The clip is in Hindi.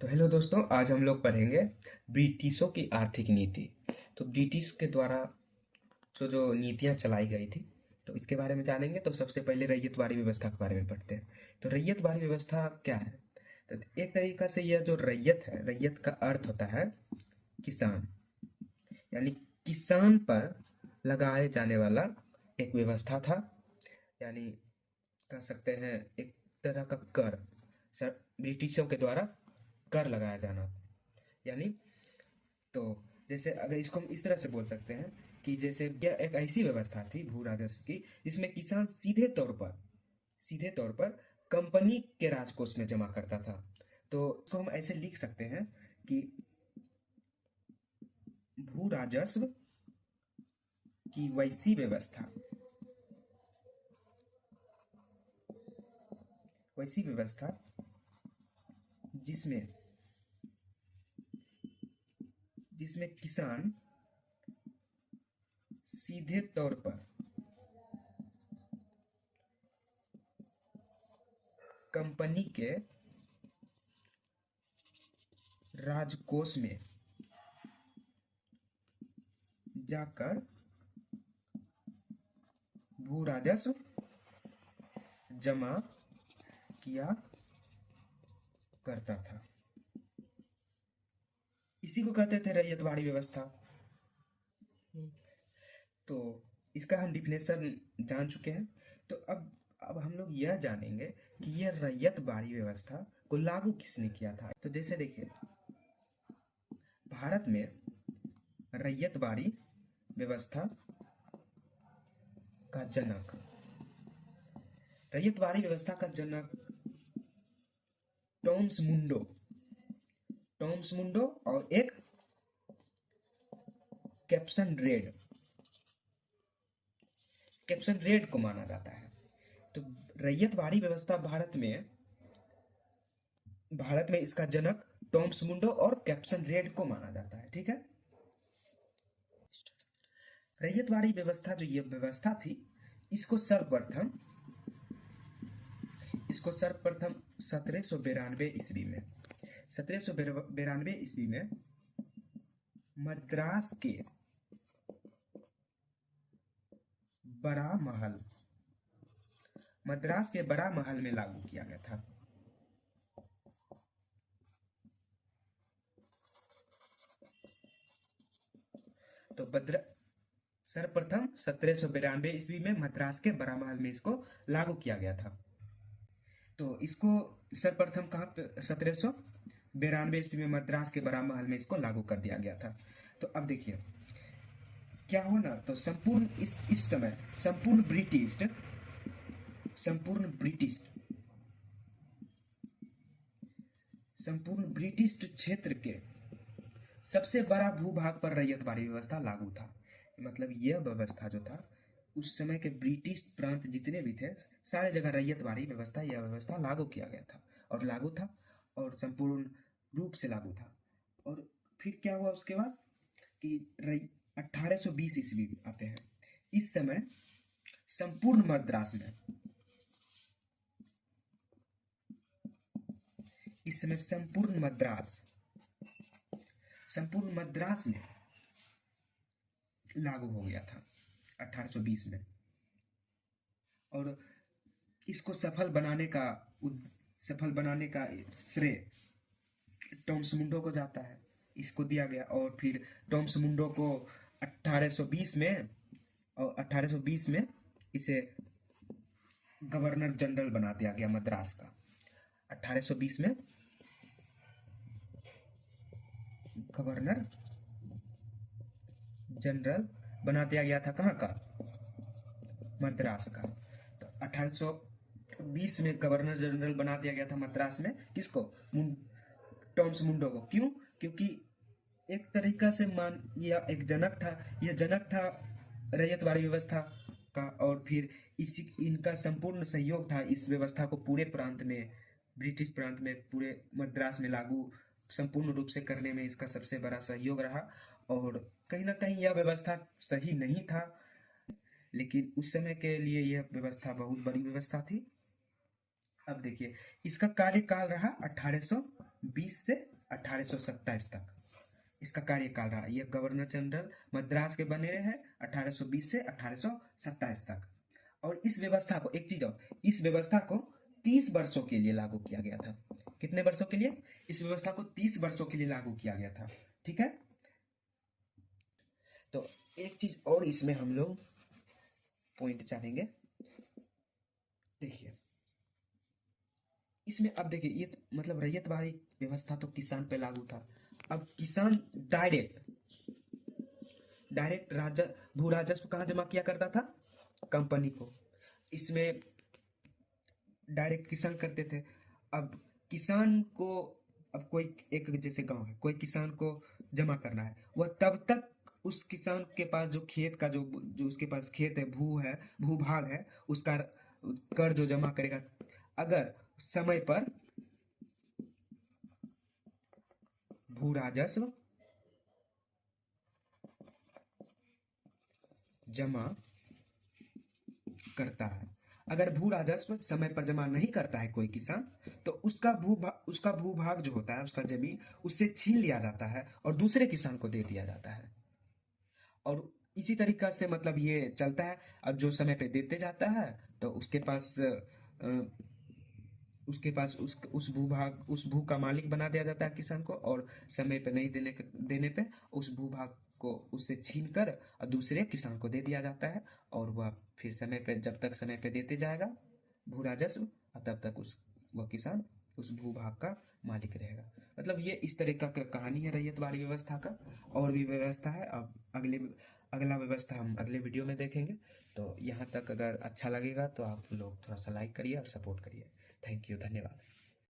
तो हेलो दोस्तों, आज हम लोग पढ़ेंगे ब्रिटिशों की आर्थिक नीति। तो ब्रिटिश के द्वारा जो जो नीतियां चलाई गई थी, तो इसके बारे में जानेंगे। तो सबसे पहले रैयतवाड़ी व्यवस्था के बारे में पढ़ते हैं। तो रैयतवाड़ी व्यवस्था क्या है? तो एक तरीका से यह जो रैयत है, रैयत का अर्थ होता है किसान, यानी किसान पर लगाए जाने वाला एक व्यवस्था था। यानी कह सकते हैं एक तरह का कर, सर ब्रिटिशों के द्वारा कर लगाया जाना। यानी तो जैसे अगर इसको हम इस तरह से बोल सकते हैं कि जैसे यह एक ऐसी व्यवस्था थी भू राजस्व की, जिसमें किसान सीधे तौर पर कंपनी के राजकोष में जमा करता था। तो इसको हम ऐसे लिख सकते हैं कि भू राजस्व की वैसी व्यवस्था जिसमें जिसमें किसान सीधे तौर पर कंपनी के राजकोष में जाकर भू राजस्व जमा किया करता था। इसी को कहते थे रैयतवाड़ी व्यवस्था। तो इसका हम डिफिनेशन जान चुके हैं। तो अब हम लोग यह जानेंगे कि यह रैयतवाड़ी व्यवस्था को लागू किसने किया था। तो जैसे देखिए, भारत में रैयतवाड़ी व्यवस्था का जनक रैयतवाड़ी व्यवस्था का जनक टॉमस मुंडो और एक कैप्सन रेड को माना जाता है। तो रैयतवाड़ी व्यवस्था भारत में इसका जनक टॉमस मुंडो और कैप्सन रेड को माना जाता है। ठीक है। रैयतवाड़ी व्यवस्था जो ये व्यवस्था थी, इसको सर्वप्रथम 1792 ईस्वी में मद्रास के बड़ा महल में लागू किया गया था। तो सर्वप्रथम 1792 ईस्वी में मद्रास के बड़ा महल में इसको लागू किया गया था। तो इसको सर्वप्रथम कहाँ पे 1792 ईस्वी में मद्रास के बड़ा महल में इसको लागू कर दिया गया था। तो अब देखिए क्या हुआ ना, तो इस समय संपूर्ण ब्रिटिश क्षेत्र के सबसे बड़ा भूभाग पर रैयतवाड़ी व्यवस्था लागू था। मतलब यह व्यवस्था जो था, उस समय के ब्रिटिश प्रांत जितने भी थे, सारे जगह रैयतवाड़ी व्यवस्था, यह व्यवस्था लागू किया गया था और संपूर्ण रूप से लागू था। और फिर क्या हुआ उसके बाद कि 1820 ईस्वी आते हैं। इस समय संपूर्ण मद्रास में में लागू हो गया था 1820 में। और इसको सफल बनाने का श्रेय टॉमस मुंडो को जाता है, इसको दिया गया। और फिर टॉमस मुंडो को 1820 में इसे गवर्नर जनरल बना दिया गया मद्रास का। 1820 में गवर्नर जनरल बना दिया गया था, कहाँ का? मद्रास का। तो 1820 में गवर्नर जनरल बना दिया गया था मद्रास में, किसको? टॉमस मुंडो को। क्यों? क्योंकि एक तरीका से यह जनक था रैयतवाड़ी व्यवस्था का। और फिर इनका संपूर्ण सहयोग था इस व्यवस्था को पूरे ब्रिटिश प्रांत में, पूरे मद्रास में लागू संपूर्ण रूप से करने में इसका सबसे बड़ा सहयोग रहा। और कहीं ना कहीं यह व्यवस्था सही नहीं था, लेकिन उस समय के लिए यह व्यवस्था बहुत बड़ी व्यवस्था थी। अब देखिए, इसका कार्यकाल रहा 1820 से 1827 तक इसका कार्यकाल रहा। ये गवर्नर जनरल मद्रास के बने रहे हैं 1820 से 1827 तक। और इस व्यवस्था को, एक चीज और, इस व्यवस्था को 30 वर्षों के लिए लागू किया गया था। कितने वर्षों के लिए? इस व्यवस्था को 30 वर्षों के लिए लागू किया गया था। ठीक है, तो एक चीज और इसमें हम लोग पॉइंट जानेंगे। देखिए इसमें, अब देखिए ये मतलब रैयतवाड़ी व्यवस्था तो किसान पे लागू था। अब किसान डायरेक्ट भू राजस्व कहाँ जमा किया करता था? कंपनी को। इसमें डायरेक्ट किसान करते थे। अब किसान को, अब कोई एक जैसे गांव है, कोई किसान को जमा करना है, वह तब तक उस किसान के पास जो खेत का जो जो उसके पास खेत है, भू भाग है, उसका कर जो जमा करेगा, अगर समय पर भू राजस्व जमा करता है। अगर भू राजस्व समय पर जमा नहीं करता है कोई किसान, तो उसका भूभाग जो होता है, उसका जमीन, उससे छीन लिया जाता है और दूसरे किसान को दे दिया जाता है। और इसी तरीका से मतलब ये चलता है। अब जो समय पे देते जाता है तो उसके पास उस भू का मालिक बना दिया जाता है किसान को, और समय पे नहीं देने पे उस भूभाग को उससे छीन कर और दूसरे किसान को दे दिया जाता है। और वह फिर समय पे, जब तक समय पे देते जाएगा भू राजस्व, और तब तक वह किसान उस भूभाग का मालिक रहेगा। मतलब ये इस तरह का कहानी है रैयतवाड़ी व्यवस्था का। और भी व्यवस्था है, अब अगला व्यवस्था हम अगले वीडियो में देखेंगे। तो यहाँ तक अगर अच्छा लगेगा तो आप लोग थोड़ा सा लाइक करिए और सपोर्ट करिए। थैंक यू, धन्यवाद।